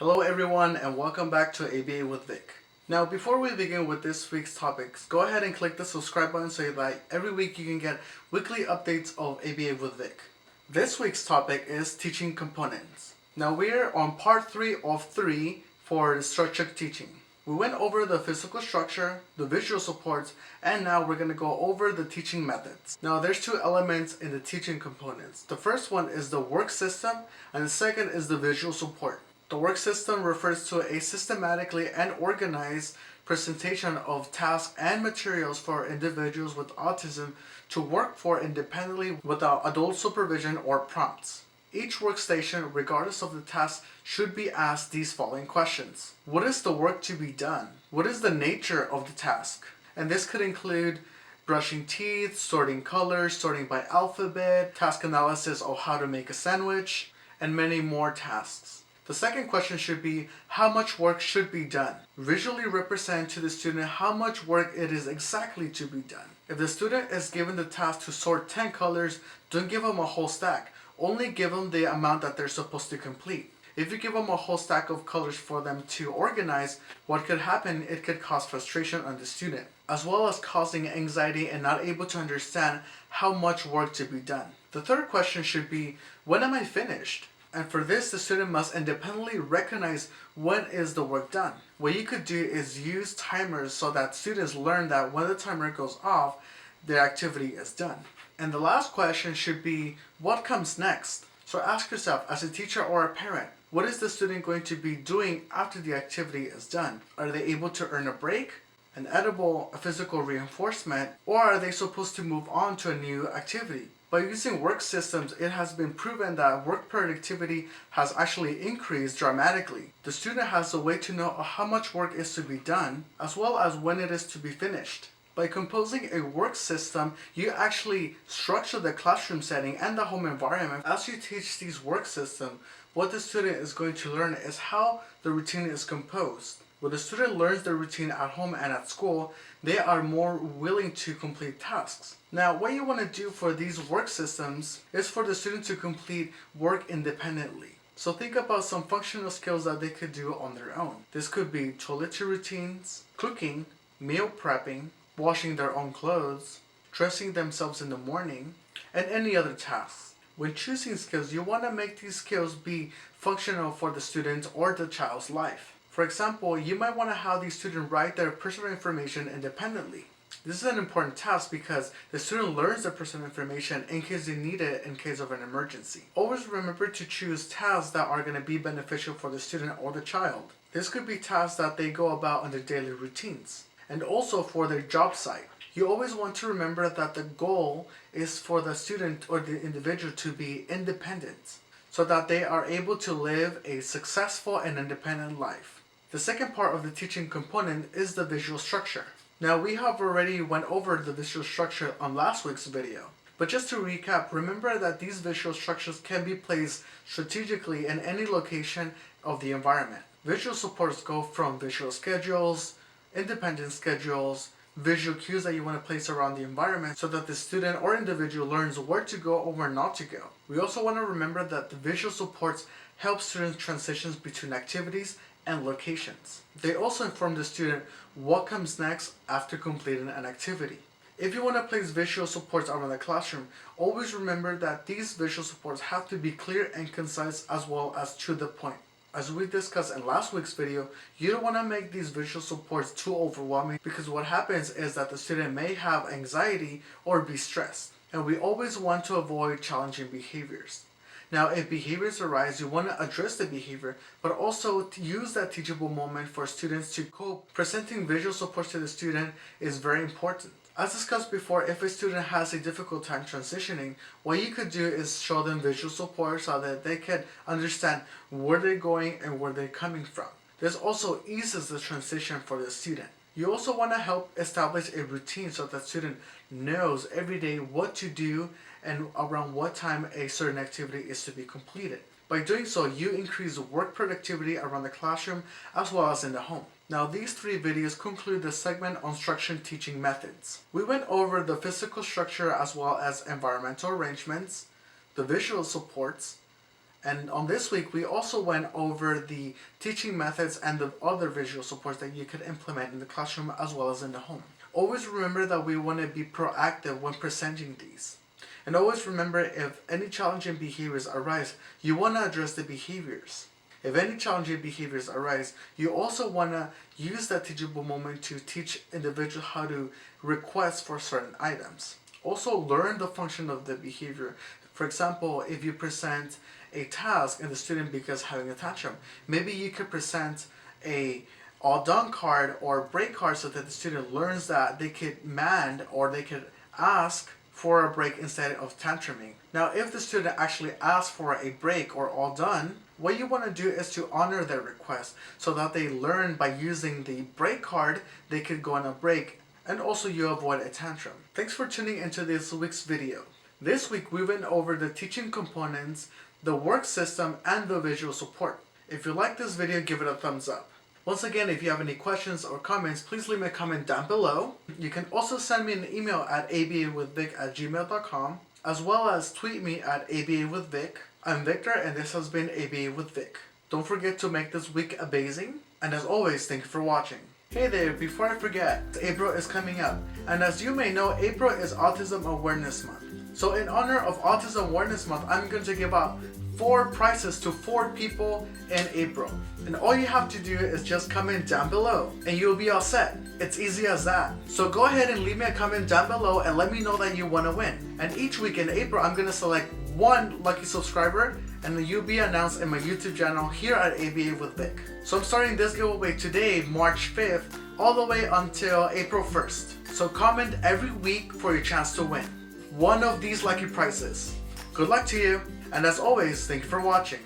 Hello everyone and welcome back to ABA with Vic. Now before we begin with this week's topics, go ahead and click the subscribe button so that every week you can get weekly updates of ABA with Vic. This week's topic is teaching components. Now we're on part 3 of 3 for the structured teaching. We went over the physical structure, the visual supports, and now we're going to go over the teaching methods. Now there's two elements in the teaching components. The first one is the work system and the second is the visual support. The work system refers to a systematically and organized presentation of tasks and materials for individuals with autism to work for independently without adult supervision or prompts. Each workstation, regardless of the task, should be asked these following questions. What is the work to be done? What is the nature of the task? And this could include brushing teeth, sorting colors, sorting by alphabet, task analysis of how to make a sandwich, and many more tasks. The second question should be, how much work should be done? Visually represent to the student how much work it is exactly to be done. If the student is given the task to sort 10 colors, don't give them a whole stack. Only give them the amount that they're supposed to complete. If you give them a whole stack of colors for them to organize, what could happen? It could cause frustration on the student, as well as causing anxiety and not able to understand how much work to be done. The third question should be, when am I finished? And for this, the student must independently recognize when is the work done. What you could do is use timers so that students learn that when the timer goes off, the activity is done. And the last question should be, what comes next? So ask yourself, as a teacher or a parent, what is the student going to be doing after the activity is done? Are they able to earn a break, an edible, a physical reinforcement, or are they supposed to move on to a new activity? By using work systems, it has been proven that work productivity has actually increased dramatically. The student has a way to know how much work is to be done, as well as when it is to be finished. By composing a work system, you actually structure the classroom setting and the home environment. As you teach these work systems, what the student is going to learn is how the routine is composed. When the student learns the routine at home and at school, they are more willing to complete tasks. Now, what you want to do for these work systems is for the student to complete work independently. So think about some functional skills that they could do on their own. This could be toiletry routines, cooking, meal prepping, washing their own clothes, dressing themselves in the morning, and any other tasks. When choosing skills, you want to make these skills be functional for the student or the child's life. For example, you might want to have the student write their personal information independently. This is an important task because the student learns their personal information in case they need it in case of an emergency. Always remember to choose tasks that are going to be beneficial for the student or the child. This could be tasks that they go about in their daily routines, and also for their job site. You always want to remember that the goal is for the student or the individual to be independent so that they are able to live a successful and independent life. The second part of the teaching component is the visual structure. Now we have already went over the visual structure on last week's video. But just to recap, remember that these visual structures can be placed strategically in any location of the environment. Visual supports go from visual schedules, independent schedules, visual cues that you want to place around the environment so that the student or individual learns where to go or where not to go. We also want to remember that the visual supports help students transitions between activities and locations. They also inform the student what comes next after completing an activity. If you want to place visual supports around the classroom, always remember that these visual supports have to be clear and concise as well as to the point. As we discussed in last week's video, you don't want to make these visual supports too overwhelming because what happens is that the student may have anxiety or be stressed. And we always want to avoid challenging behaviors. Now, if behaviors arise, you want to address the behavior, but also to use that teachable moment for students to cope. Presenting visual support to the student is very important. As discussed before, if a student has a difficult time transitioning, what you could do is show them visual support so that they can understand where they're going and where they're coming from. This also eases the transition for the student. You also want to help establish a routine so that student knows every day what to do and around what time a certain activity is to be completed. By doing so, you increase work productivity around the classroom as well as in the home. Now, these 3 videos conclude the segment on structured teaching methods. We went over the physical structure as well as environmental arrangements, the visual supports, And on this week, we also went over the teaching methods and the other visual supports that you could implement in the classroom as well as in the home. Always remember that we want to be proactive when presenting these. And always remember, if any challenging behaviors arise, you want to address the behaviors. If any challenging behaviors arise, you also want to use that teachable moment to teach individuals how to request for certain items. Also learn the function of the behavior. For example, if you present a task and the student begins having a tantrum, maybe you could present a all done card or break card so that the student learns that they could demand or they could ask for a break instead of tantruming. Now, if the student actually asks for a break or all done, what you want to do is to honor their request so that they learn by using the break card, they could go on a break, and also you avoid a tantrum. Thanks for tuning into this week's video. This week we went over the teaching components, the work system, and the visual support. If you like this video, give it a thumbs up. Once again, if you have any questions or comments, please leave me a comment down below. You can also send me an email at ABAwithVic@gmail.com, as well as tweet me at ABAwithVic. I'm Victor, and this has been ABA with Vic. Don't forget to make this week ABAzing, and as always, thank you for watching. Hey there, before I forget, April is coming up, and as you may know, April is Autism Awareness Month. So in honor of Autism Awareness Month, I'm going to give out 4 prizes to 4 people in April. And all you have to do is just comment down below and you'll be all set. It's easy as that. So go ahead and leave me a comment down below and let me know that you want to win. And each week in April, I'm going to select 1 lucky subscriber and you'll be announced in my YouTube channel here at ABA with Vic. So I'm starting this giveaway today, March 5th, all the way until April 1st. So comment every week for your chance to win one of these lucky prizes. Good luck to you, and as always, thank you for watching.